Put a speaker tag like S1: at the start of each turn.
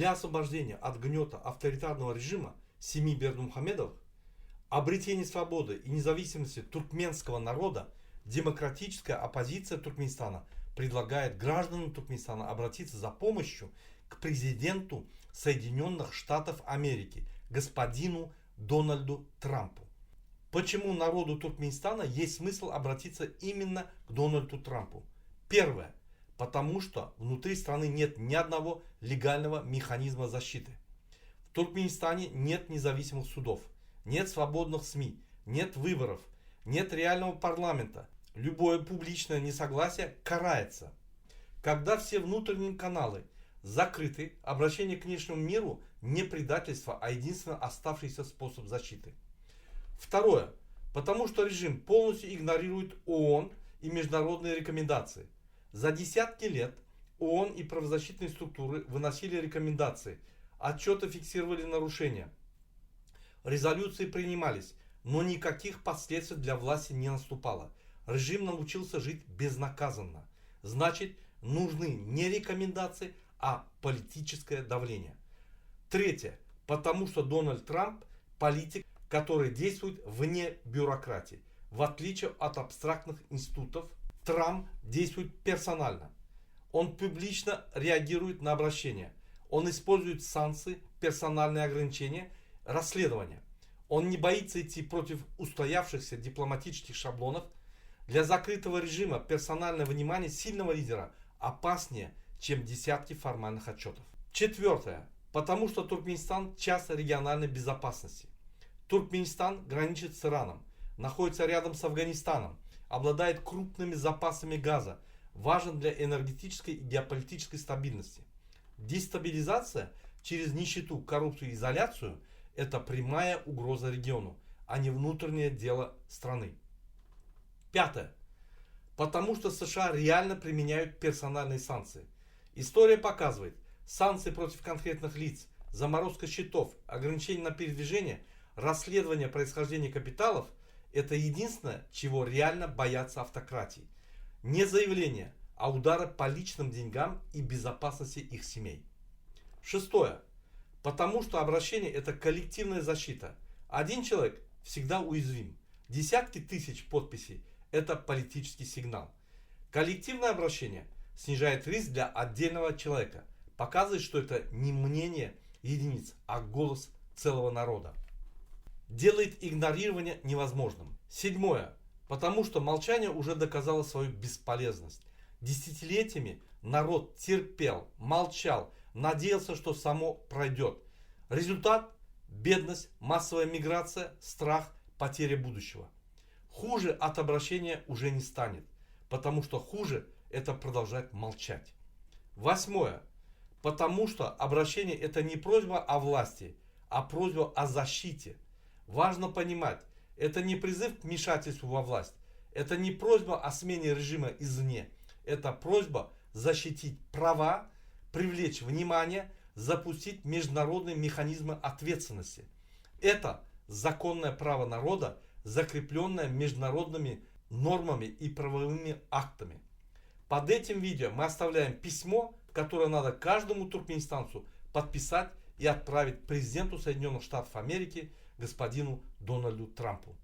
S1: для освобождения от гнета авторитарного режима семьи Бердымухамедовых, обретения свободы и независимости туркменского народа, демократическая оппозиция Туркменистана предлагает гражданам Туркменистана обратиться за помощью к президенту Соединенных Штатов Америки, господину Дональду Трампу. Почему народу Туркменистана есть смысл обратиться именно к Дональду Трампу? Первое. Потому что внутри страны нет ни одного легального механизма защиты. В Туркменистане нет независимых судов, нет свободных СМИ, нет выборов, нет реального парламента. Любое публичное несогласие карается. Когда все внутренние каналы закрыты, обращение к внешнему миру не предательство, а единственно оставшийся способ защиты. Второе. Потому что режим полностью игнорирует ООН и международные рекомендации. За десятки лет ООН и правозащитные структуры выносили рекомендации, отчеты фиксировали нарушения, резолюции принимались, но никаких последствий для власти не наступало. Режим научился жить безнаказанно. Значит, нужны не рекомендации, а политическое давление. Третье. Потому что Дональд Трамп политик, который действует вне бюрократии. В отличие от абстрактных институтов, Трамп действует персонально. Он публично реагирует на обращения. Он использует санкции, персональные ограничения, расследования. Он не боится идти против устоявшихся дипломатических шаблонов. Для закрытого режима персональное внимание сильного лидера опаснее, чем десятки формальных отчетов. Четвертое. Потому что Туркменистан – часть региональной безопасности. Туркменистан граничит с Ираном, находится рядом с Афганистаном, обладает крупными запасами газа, важен для энергетической и геополитической стабильности. Дестабилизация через нищету, коррупцию и изоляцию – это прямая угроза региону, а не внутреннее дело страны. Пятое. Потому что США реально применяют персональные санкции. История показывает, санкции против конкретных лиц, заморозка счетов, ограничение на передвижение, расследование происхождения капиталов – это единственное, чего реально боятся автократии. Не заявления, а удары по личным деньгам и безопасности их семей. Шестое. Потому что обращение – это коллективная защита. Один человек всегда уязвим. Десятки тысяч подписей – это политический сигнал. Коллективное обращение снижает риск для отдельного человека. Показывает, что это не мнение единиц, а голос целого народа. Делает игнорирование невозможным. Седьмое. Потому что молчание уже доказало свою бесполезность. Десятилетиями народ терпел, молчал, надеялся, что само пройдет. Результат – бедность, массовая миграция, страх, потеря будущего. Хуже от обращения уже не станет, потому что хуже – это продолжать молчать. Восьмое. Потому что обращение – это не просьба о власти, а просьба о защите. Важно понимать, это не призыв к вмешательству во власть, это не просьба о смене режима извне, это просьба защитить права, привлечь внимание, запустить международные механизмы ответственности. Это законное право народа, закрепленное международными нормами и правовыми актами. Под этим видео мы оставляем письмо, которое надо каждому туркменистанцу подписать и отправить президенту Соединенных Штатов Америки господину Дональду Трампу.